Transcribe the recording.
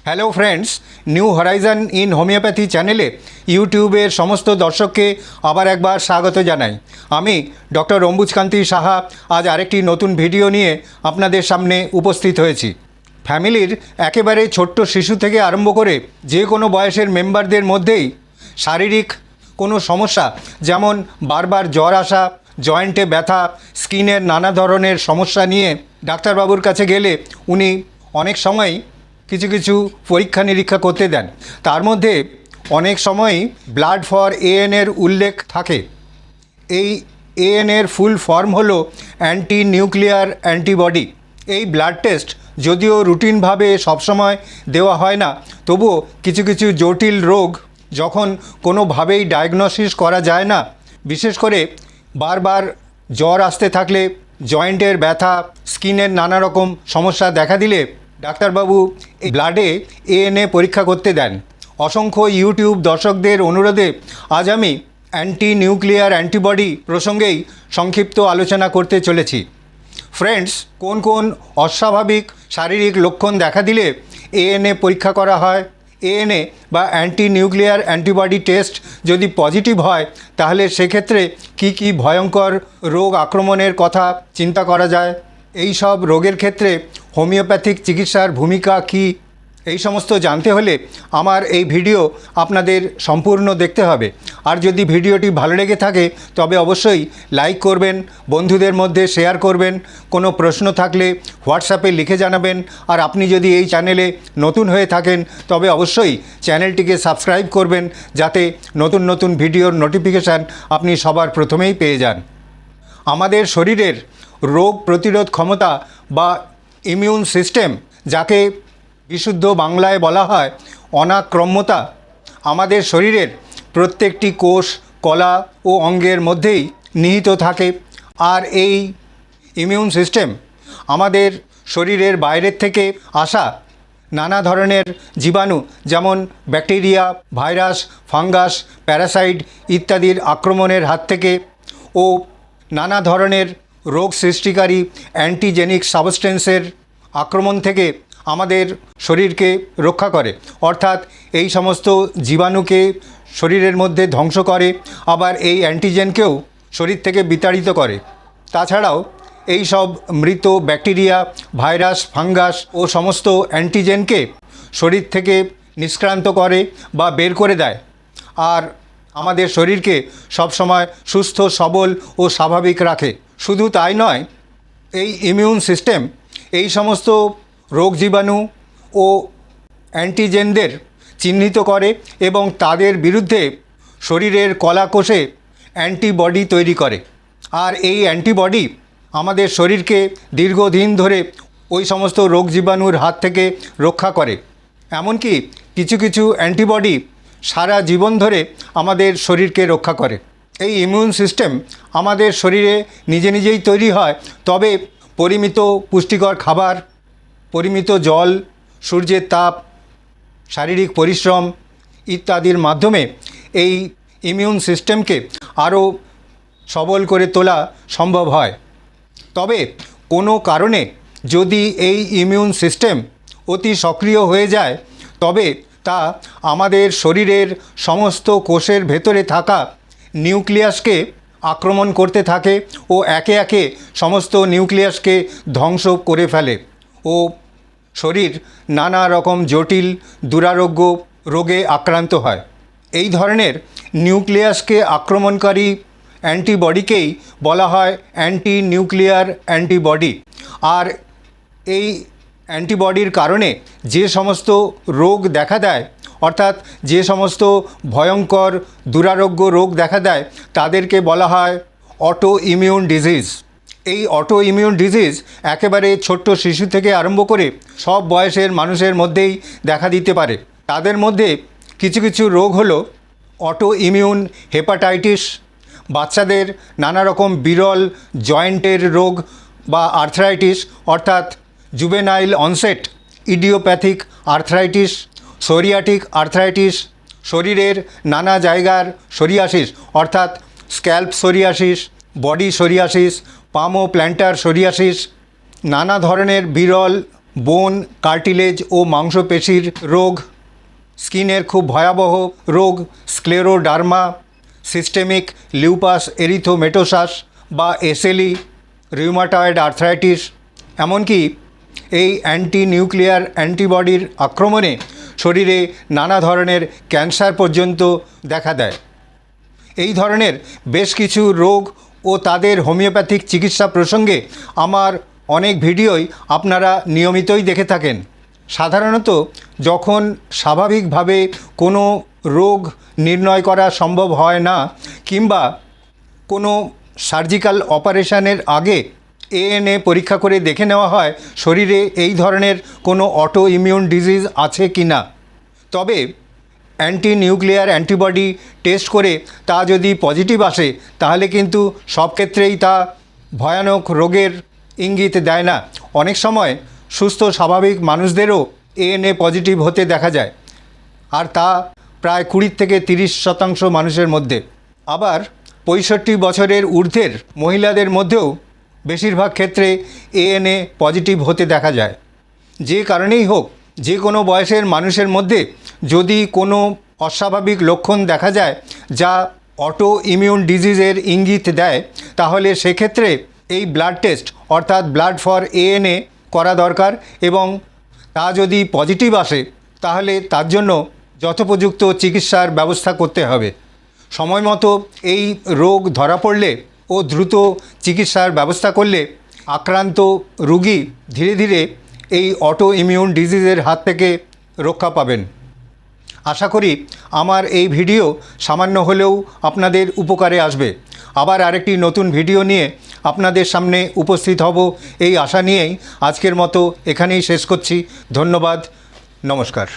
Hello friends, new Horizon in homeopathy চ্যানেলে ইউটিউবের সমস্ত দর্শককে আবার একবার স্বাগত জানাই। আমি ডক্টর অম্বুজকান্তি সাহা আজ আরেকটি নতুন ভিডিও নিয়ে আপনাদের সামনে উপস্থিত হয়েছি। ফ্যামিলির একেবারে ছোট্ট শিশু থেকে আরম্ভ করে যে কোনো বয়সের মেম্বারদের মধ্যেই শারীরিক কোনো সমস্যা, যেমন বারবার জ্বর আসা, জয়েন্টে ব্যথা, স্কিনের নানা ধরনের সমস্যা নিয়ে ডাক্তারবাবুর কাছে গেলে উনি অনেক সময় কিছু পরীক্ষা নিরীক্ষা করতে দেন। তার মধ্যে অনেক সময়ই ব্লাড ফর এএনের উল্লেখ থাকে। এই এএনের ফুল ফর্ম হলো অ্যান্টি নিউক্লিয়ার অ্যান্টিবডি। এই ব্লাড টেস্ট যদিও রুটিনভাবে সবসময় দেওয়া হয় না, তবুও কিছু জটিল রোগ যখন কোনোভাবেই ডায়াগনোসিস করা যায় না, বিশেষ করে বারবার জ্বর আসতে থাকলে, জয়েন্টের ব্যথা, স্কিনের নানা রকম সমস্যা দেখা দিলে ডাক্তারবাবু এই ব্লাডে এএনএ পরীক্ষা করতে দেন। অসংখ্য ইউটিউব দর্শকদের অনুরোধে আজ আমি অ্যান্টি নিউক্লিয়ার অ্যান্টিবডি প্রসঙ্গেই সংক্ষিপ্ত আলোচনা করতে চলেছি। ফ্রেন্ডস, কোন কোন অস্বাভাবিক শারীরিক লক্ষণ দেখা দিলে এএনএ পরীক্ষা করা হয়? এএনএ বা অ্যান্টি নিউক্লিয়ার অ্যান্টিবডি টেস্ট যদি পজিটিভ হয়, তাহলে সেক্ষেত্রে কি ভয়ঙ্কর রোগ আক্রমণের কথা চিন্তা করা যায়? এই সব রোগের ক্ষেত্রে হোমিওপ্যাথিক চিকিৎসার ভূমিকা কী, এই সমস্ত জানতে হলে আমার এই ভিডিও আপনাদের সম্পূর্ণ দেখতে হবে। আর যদি ভিডিওটি ভালো লেগে থাকে তবে অবশ্যই লাইক করবেন, বন্ধুদের মধ্যে শেয়ার করবেন, কোনো প্রশ্ন থাকলে হোয়াটসঅ্যাপে লিখে জানাবেন। আর আপনি যদি এই চ্যানেলে নতুন হয়ে থাকেন তবে অবশ্যই চ্যানেলটিকে সাবস্ক্রাইব করবেন, যাতে নতুন নতুন ভিডিওর নোটিফিকেশান আপনি সবার প্রথমেই পেয়ে যান। আমাদের শরীরের রোগ প্রতিরোধ ক্ষমতা বা ইমিউন সিস্টেম, যাকে বিশুদ্ধ বাংলায় বলা হয় অনাক্রম্যতা, আমাদের শরীরের প্রত্যেকটি কোষ, কলা ও অঙ্গের মধ্যেই নিহিত থাকে। আর এই ইমিউন সিস্টেম আমাদের শরীরের বাইরের থেকে আসা নানা ধরনের জীবাণু, যেমন ব্যাকটেরিয়া, ভাইরাস, ফাঙ্গাস, প্যারাসাইট ইত্যাদির আক্রমণের হাত থেকে ও নানা ধরনের রোগ সৃষ্টিকারী অ্যান্টিজেনিক সাবস্টেন্সের আক্রমণ থেকে আমাদের শরীরকে রক্ষা করে। অর্থাৎ এই সমস্ত জীবাণুকে শরীরের মধ্যে ধ্বংস করে, আবার এই অ্যান্টিজেনকেও শরীর থেকে বিতাড়িত করে। তাছাড়াও এই সব মৃত ব্যাকটেরিয়া, ভাইরাস, ফাঙ্গাস ও সমস্ত অ্যান্টিজেনকে শরীর থেকে নিষ্ক্রান্ত করে বা বের করে দেয়, আর আমাদের শরীরকে সবসময় সুস্থ, সবল ও স্বাভাবিক রাখে। শুধু তাই নয়, এই ইমিউন সিস্টেম এই সমস্ত রোগ জীবাণু ও অ্যান্টিজেনদের চিহ্নিত করে এবং তাদের বিরুদ্ধে শরীরের কলাকোষে অ্যান্টিবডি তৈরি করে। আর এই অ্যান্টিবডি আমাদের শরীরকে দীর্ঘদিন ধরে ওই সমস্ত রোগ জীবাণুর হাত থেকে রক্ষা করে। এমনকি কিছু অ্যান্টিবডি সারা জীবন ধরে আমাদের শরীরকে রক্ষা করে। এই ইমিউন সিস্টেম আমাদের শরীরে নিজেই তৈরি হয়, তবে পরিমিত পুষ্টিকর খাবার, পরিমিত জল, সূর্যের তাপ, শারীরিক পরিশ্রম ইত্যাদির মাধ্যমে এই ইমিউন সিস্টেমকে আরও সবল করে তোলা সম্ভব হয়। তবে কোনো কারণে যদি এই ইমিউন সিস্টেম অতি সক্রিয় হয়ে যায়, তবে তা আমাদের শরীরের সমস্ত কোষের ভেতরে থাকা নিউক্লিয়াসকে আক্রমণ করতে থাকে ও একে একে সমস্ত নিউক্লিয়াসকে ধ্বংস করে ফেলে ও শরীর নানা রকম জটিল দুরারোগ্য রোগে আক্রান্ত হয়। এই ধরনের নিউক্লিয়াসকে আক্রমণকারী অ্যান্টিবডিকেই বলা হয় অ্যান্টি নিউক্লিয়ার অ্যান্টিবডি। আর এই অ্যান্টিবডির কারণে যে সমস্ত রোগ দেখা দেয়, অর্থাৎ যে সমস্ত ভয়ঙ্কর দুরারোগ্য রোগ দেখা দেয়, তাদেরকে বলা হয় অটো ইমিউন ডিজিজ। এই অটো ইমিউন ডিজিজ একেবারে ছোট্ট শিশু থেকে আরম্ভ করে সব বয়সের মানুষের মধ্যেই দেখা দিতে পারে। তাদের মধ্যে কিছু রোগ হলো অটো ইমিউন হেপাটাইটিস, বাচ্চাদের নানা রকম বিরল জয়েন্টের রোগ বা আর্থ্রাইটিস, অর্থাৎ juvenile onset idiopathic arthritis, psoriatic arthritis, শরীরের নানা জায়গার সোরিয়াসিস, অর্থাৎ স্ক্যাল্প সোরিয়াসিস, বডি সোরিয়াসিস, পাম ও প্ল্যান্টার সোরিয়াসিস, নানা ধরনের বিরল বোন, কার্টিলেজ ও মাংসপেশির রোগ, স্কিনের খুব ভয়াবহ রোগ স্ক্লেরোডার্মা, সিস্টেমিক লিউপাস এরিথোমেটোসাস বা এসএলই, রিউমাটয়েড আর্থ্রাইটিস, এমনকি এই অ্যান্টি নিউক্লিয়ার অ্যান্টিবডির আক্রমণে শরীরে নানা ধরনের ক্যান্সার পর্যন্ত দেখা দেয়। এই ধরনের বেশ কিছু রোগ ও তাদের হোমিওপ্যাথিক চিকিৎসা প্রসঙ্গে আমার অনেক ভিডিওই আপনারা নিয়মিতই দেখে থাকেন। সাধারণত যখন স্বাভাবিকভাবে কোনো রোগ নির্ণয় করা সম্ভব হয় না কিংবা কোনো সার্জিক্যাল অপারেশনের আগে এএনএ পরীক্ষা করে দেখে নেওয়া হয় শরীরে এই ধরনের কোনো অটো ইমিউন ডিজিজ আছে কি না। তবে অ্যান্টি নিউক্লিয়ার অ্যান্টিবডি টেস্ট করে তা যদি পজিটিভ আসে তাহলে কিন্তু সব ক্ষেত্রেই তা ভয়ানক রোগের ইঙ্গিত দেয় না। অনেক সময় সুস্থ স্বাভাবিক মানুষদেরও এএনএ পজিটিভ হতে দেখা যায়, আর তা প্রায় 20 থেকে 30% মানুষের মধ্যে। আবার 65 বছরের ঊর্ধ্বের মহিলাদের মধ্যেও বেশিরভাগ ক্ষেত্রে এএনএ পজিটিভ হতে দেখা যায়। যে কারণেই হোক, যে কোনো বয়সের মানুষের মধ্যে যদি কোনো অস্বাভাবিক লক্ষণ দেখা যায় যা অটো ইমিউন ডিজিজের ইঙ্গিত দেয়, তাহলে সেক্ষেত্রে এই ব্লাড টেস্ট অর্থাৎ ব্লাড ফর এএনএ করা দরকার, এবং তা যদি পজিটিভ আসে তাহলে তার জন্য যথোপযুক্ত চিকিৎসার ব্যবস্থা করতে হবে। সময় মতো এই রোগ ধরা পড়লে ও দ্রুত চিকিৎসার ব্যবস্থা করলে আক্রান্ত রোগী ধীরে ধীরে এই অটো ইমিউন ডিজিজের হাত থেকে রক্ষা পাবেন। আশা করি আমার এই ভিডিও সামান্য হলেও আপনাদের উপকারে আসবে। আবার আরেকটি নতুন ভিডিও নিয়ে আপনাদের সামনে উপস্থিত হব এই আশা নিয়েই আজকের মতো এখানেই শেষ করছি। ধন্যবাদ, নমস্কার।